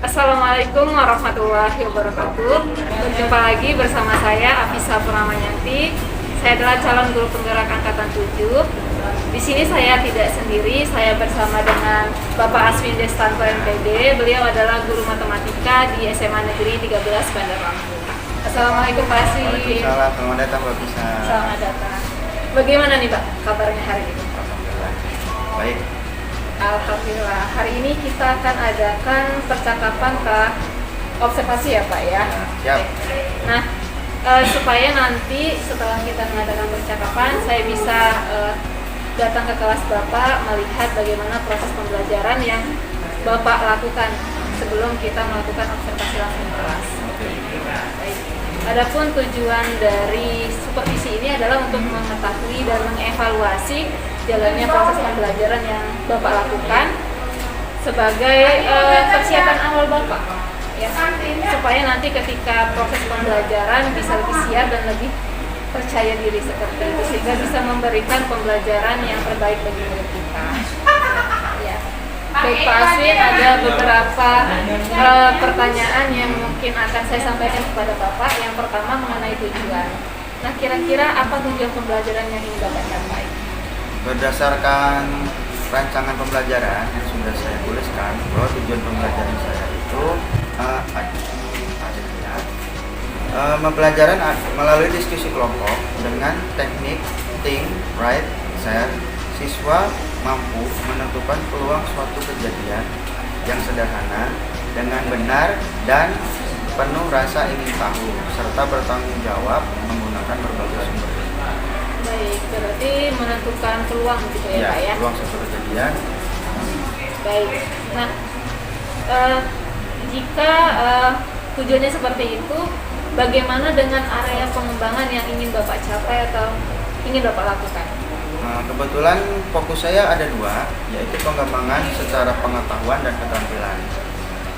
Assalamualaikum warahmatullahi wabarakatuh. Berjumpa lagi bersama saya Afisa Purnamanyanti. Saya adalah calon guru penggerak angkatan 7. Di sini saya tidak sendiri, saya bersama dengan Bapak Aswin Destanto MPD. Beliau adalah guru matematika di SMA Negeri 13 Bandar Lampung. Assalamualaikum Pak Aswin. Waalaikumsalam, selamat datang Mbak Bisa. Selamat datang. Bagaimana nih Pak kabarnya hari ini? Alhamdulillah. Baik. Alhamdulillah, hari ini kita akan adakan percakapan ke observasi ya Pak ya? Siap. Nah, supaya nanti setelah kita mengadakan percakapan, saya bisa datang ke kelas Bapak melihat bagaimana proses pembelajaran yang Bapak lakukan sebelum kita melakukan observasi langsung di kelas. Baik. Adapun tujuan dari supervisi ini adalah untuk mengetahui dan mengevaluasi jalannya proses pembelajaran yang Bapak lakukan sebagai persiapan awal Bapak, ya, supaya nanti ketika proses pembelajaran bisa lebih siap dan lebih percaya diri seperti itu, sehingga bisa memberikan pembelajaran yang terbaik bagi murid kita. Ya. Baik Pak Aswin, ada beberapa pertanyaan yang mungkin akan saya sampaikan kepada Bapak. Yang pertama mengenai tujuan. Nah, kira-kira apa tujuan pembelajaran yang ingin Bapak capai? Berdasarkan rancangan pembelajaran yang sudah saya tuliskan, bahwa tujuan pembelajaran saya itu pembelajaran melalui diskusi kelompok dengan teknik think, write, share. Siswa mampu menentukan peluang suatu kejadian yang sederhana dengan benar dan penuh rasa ingin tahu, serta bertanggung jawab menggunakan berbagai sumber. Baik, berarti menentukan peluang gitu ya Pak ya? Peluang suatu kejadian. Baik, nah jika tujuannya seperti itu, bagaimana dengan area pengembangan yang ingin Bapak capai atau ingin Bapak lakukan? Kebetulan fokus saya ada dua, yaitu pengembangan secara pengetahuan dan keterampilan.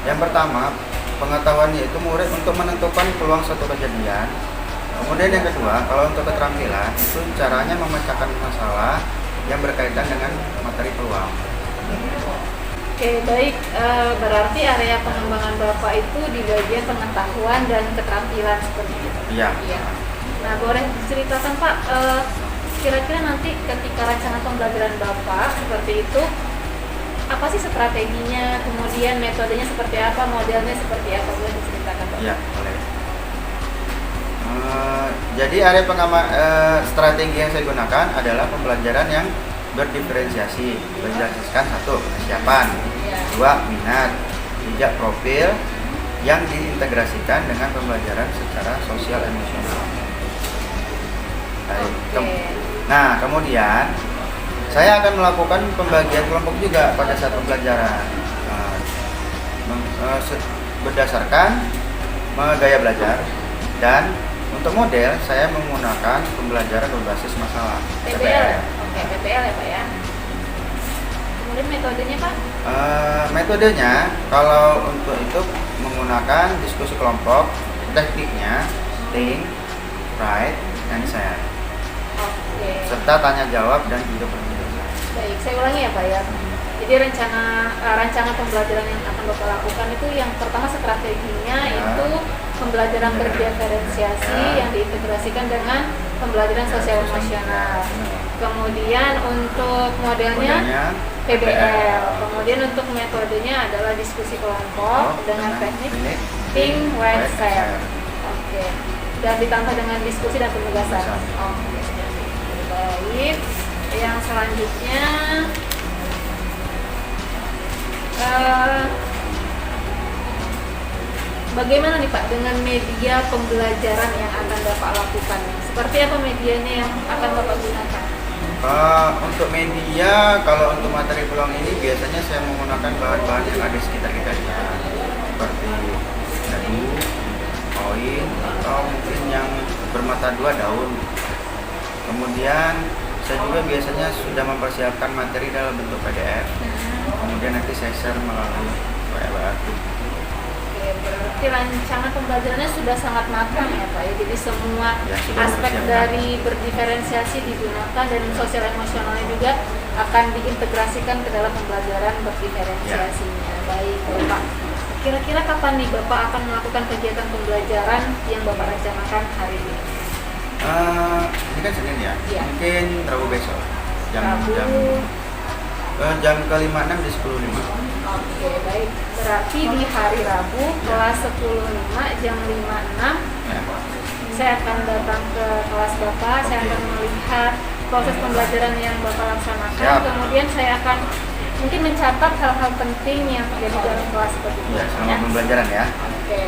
Yang pertama, pengetahuannya itu murid untuk menentukan peluang suatu kejadian. Kemudian yang kedua, kalau untuk keterampilan, itu caranya memecahkan masalah yang berkaitan dengan materi peluang. Oke, baik. Berarti area pengembangan Bapak itu di bagian pengetahuan dan keterampilan seperti itu? Iya. Nah, boleh diceritakan Pak, kira-kira nanti ketika rancangan pembelajaran Bapak seperti itu, apa sih strateginya, kemudian metodenya seperti apa, modelnya seperti apa, boleh diceritakan Pak? Iya, boleh. Jadi area strategi yang saya gunakan adalah pembelajaran yang berdiferensiasi, berdasarkan satu, persiapan, dua, minat, tiga, profil yang diintegrasikan dengan pembelajaran secara sosial emosional. Nah, kemudian saya akan melakukan pembagian kelompok juga pada saat pembelajaran berdasarkan gaya belajar, dan untuk model saya menggunakan pembelajaran berbasis masalah PBL. Oke, PBL ya Pak ya. Kemudian metodenya Pak? Metodenya kalau untuk itu menggunakan diskusi kelompok, tekniknya think, write, and share. Oke. Serta tanya jawab dan juga penjelasan. Baik, saya ulangi ya Pak ya. Jadi rancangan pembelajaran yang akan Bapak lakukan itu yang pertama strateginya itu pembelajaran berdiferensiasi yang diintegrasikan dengan pembelajaran sosial emosional. Kemudian untuk modelnya PBL. Kemudian untuk metodenya adalah diskusi kelompok dengan teknik think, write, share. Oke. Dan ditambah dengan diskusi dan penugasan. Oke. Baik. Yang selanjutnya bagaimana nih Pak dengan media pembelajaran yang akan Bapak lakukan? Seperti apa medianya yang akan Bapak gunakan? Untuk media, kalau untuk materi peluang ini biasanya saya menggunakan bahan-bahan yang ada di sekitar kita, seperti dadu, koin, atau mungkin yang bermata dua, daun. Kemudian saya juga biasanya sudah mempersiapkan materi dalam bentuk PDF. Kemudian nanti saya share melalui WA. Oke, berarti rancangan pembelajarannya sudah sangat matang ya Pak ya. Jadi semua aspek dari berdiferensiasi digunakan dan sosial emosionalnya juga akan diintegrasikan ke dalam pembelajaran berdiferensiasinya. Baik Pak. kira-kira kapan nih Bapak akan melakukan kegiatan pembelajaran yang Bapak rencanakan hari ini? Ini kan Senin ya, Iya. mungkin Rabu besok Rabu. jam ke-56 di 10.05. Oke, baik. Berarti di hari Rabu kelas 10.05 jam 5.06 Ya. saya akan datang ke kelas Bapak, saya Oke. akan melihat proses pembelajaran yang Bapak laksanakan. Siap. Kemudian saya akan mungkin mencatat hal-hal penting yang terjadi dalam kelas seperti itu. Ya, selama pembelajaran ya. Oke.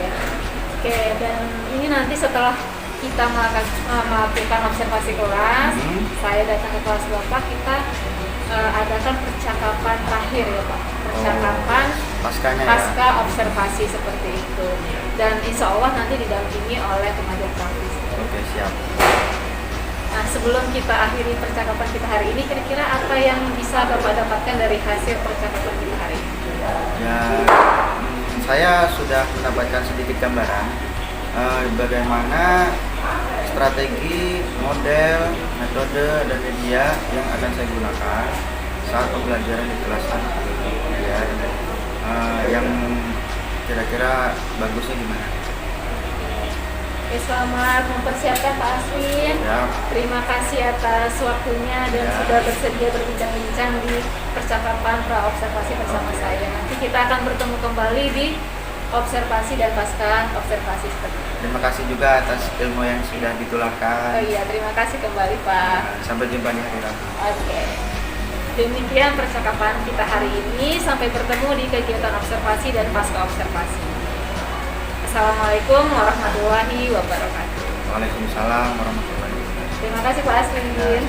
Oke, dan ini nanti setelah kita melakukan observasi kelas, saya datang ke kelas Bapak, kita adakan percakapan terakhir ya Pak. Percakapan Paskanya ya. pasca observasi seperti itu. Dan insya Allah nanti didampingi oleh pengajar praktis. Oke, siap. Nah, sebelum kita akhiri percakapan kita hari ini, kira-kira apa yang bisa Bapak dapatkan dari hasil percakapan kita hari ini? Ya, saya sudah mendapatkan sedikit gambaran bagaimana strategi, model, metode, dan media yang akan saya gunakan saat pembelajaran di kelas 1. Ya, yang kira-kira bagusnya gimana? Oke, selamat mempersiapkan Pak Aswin. Ya, Terima kasih atas waktunya dan Ya. sudah bersedia berbincang-bincang di percakapan pra-observasi bersama saya. Nanti kita akan bertemu kembali di observasi dan pasca observasi seperti itu. terima kasih juga atas ilmu yang sudah Oh ditularkan. iya, terima kasih kembali Pak. Sampai jumpa di hari Rabu. Oke. Demikian percakapan kita hari ini. Sampai bertemu di kegiatan observasi dan pasca observasi. Assalamualaikum warahmatullahi wabarakatuh. Waalaikumsalam warahmatullahi wabarakatuh. Terima kasih Pak Aswin.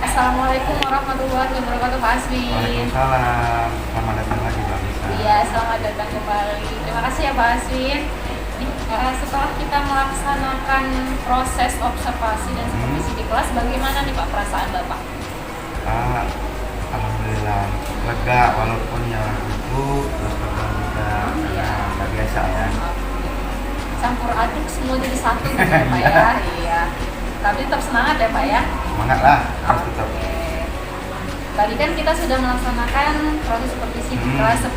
Assalamualaikum warahmatullahi wabarakatuh Pak Aswin. Waalaikumsalam. Selamat datang lagi Mbak Lisa. Iya, selamat datang kembali. Terima kasih ya Pak Aswin. Setelah kita melaksanakan proses observasi dan supervisi di kelas, bagaimana nih Pak perasaan Bapak? Alhamdulillah lega walaupun ya gugup terus lega juga karena nggak biasa ya. Campur aduk semua jadi satu gitu ya Pak ya. Iya. Tapi tetap semangat ya Pak ya. Semangat lah harus tetap. Oke. Tadi kan kita sudah melaksanakan proses supervisi di kelas 10.05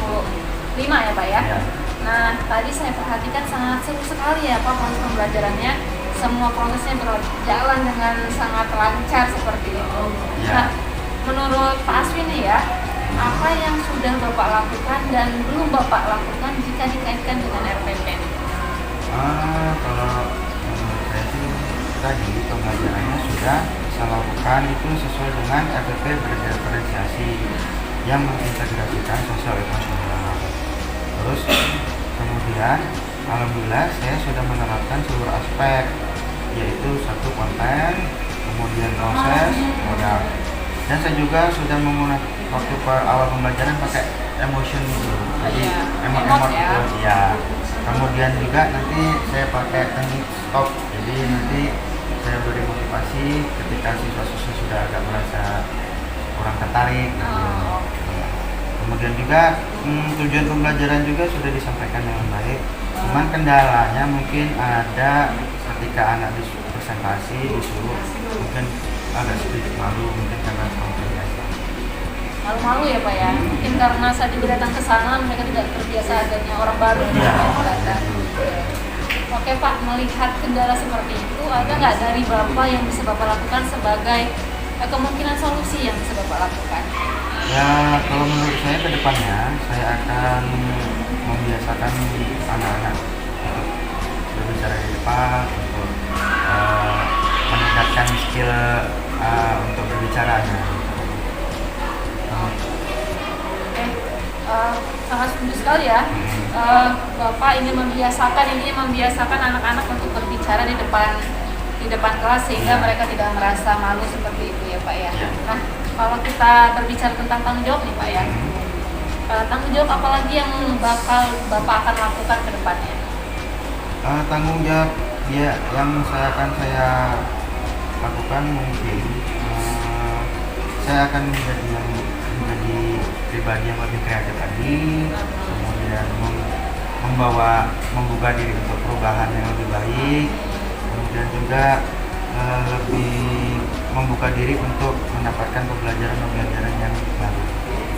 ya Pak ya. Ya. Nah, tadi saya perhatikan sangat seru sekali ya Pak proses pembelajarannya. Semua prosesnya berjalan dengan sangat lancar seperti itu. Ya. Nah, menurut Pak Aswin nih ya, apa yang sudah Bapak lakukan dan belum Bapak lakukan jika dikaitkan dengan RPP? Kalau menurut saya sih tadi pembelajarannya sudah saya lakukan itu sesuai dengan RPP berdiferensiasi yang mengintegrasikan sosial emosional. Terus kemudian alhamdulillah saya sudah menerapkan seluruh aspek, yaitu satu konten, kemudian proses, modal. Dan saya juga sudah menggunakan waktu awal pembelajaran pakai emotion dulu. Jadi Iya, emot emot ya. itu ya. Kemudian juga nanti saya pakai teknik stop. Jadi nanti saya beri motivasi ketika siswa-siswa sudah agak merasa kurang tertarik. Oh. Kemudian juga tujuan pembelajaran juga sudah disampaikan dengan baik. Cuman kendalanya mungkin ada ketika anak presentasi disuruh mungkin agak sedikit malu mungkin karena terbiasa. Malu-malu ya Pak ya, mungkin karena saya juga datang ke sana mereka tidak terbiasa adanya orang baru Iya. yang datang. Oke Pak, melihat kendala seperti itu, ada nggak dari Bapak yang bisa Bapak lakukan sebagai kemungkinan solusi yang bisa Bapak lakukan? Ya kalau menurut saya ke depannya saya akan membiasakan anak-anak untuk berbicara di depan, untuk meningkatkan skill untuk berbicaranya. Sangat setuju sekali ya. Bapak ingin membiasakan anak-anak untuk berbicara di depan di depan kelas sehingga Iya. mereka tidak merasa malu seperti itu ya Pak ya. Iya. Nah, kalau kita berbicara tentang tanggung jawab nih Pak ya, tanggung jawab apa lagi yang bakal Bapak akan lakukan ke depannya? Tanggung jawab yang saya lakukan mungkin saya akan menjadi pribadi yang lebih kreatif lagi, kemudian membuka diri untuk perubahan yang lebih baik, kemudian juga lebih membuka diri untuk mendapatkan pembelajaran yang baru.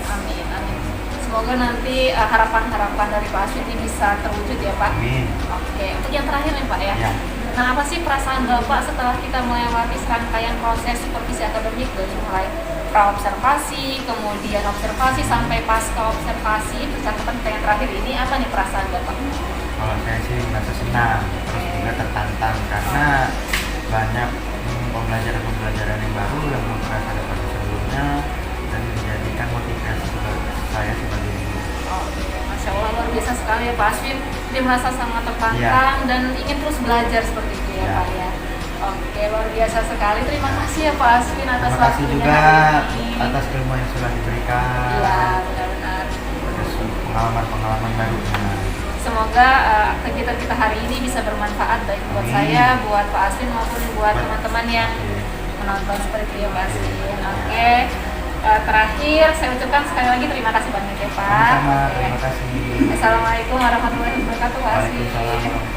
Amin, amin. Semoga nanti harapan-harapan dari Pak Aswin ini bisa terwujud ya Pak. Amin. Oke, untuk yang terakhir nih Pak ya. Ya. Nah, apa sih perasaan Bapak setelah kita melewati serangkaian proses supervisi akademik dari mulai praobservasi, kemudian observasi sampai pasca observasi, percakapan kita yang terakhir ini, apa nih perasaan Bapak? Kalau saya sih merasa senang, terus juga tertantang karena banyak pembelajaran yang baru yang belum pernah saya dapat sebelumnya dan menjadikan motivasi saya sebagai guru. Masya Allah, luar biasa sekali ya Pak Aswin. Dia merasa sangat tertantang dan ingin terus belajar seperti itu ya Pak ya. Oke, luar biasa sekali. Terima kasih ya Pak Aswin atas Terima kasih waktunya juga hari ini. atas ilmu yang sudah diberikan. Iya, benar-benar. Terus pengalaman barunya. Semoga kegiatan kita hari ini bisa bermanfaat baik buat Amin. saya, buat Pak Aswin maupun buat teman-teman yang menonton seperti itu ya Pak Aswin. Oke. Terakhir saya ucapkan sekali lagi terima kasih banyak ya Pak. Sama-sama, Oke. terima kasih. Assalamualaikum warahmatullahi wabarakatuh Pak Aswin. Waalaikumsalam.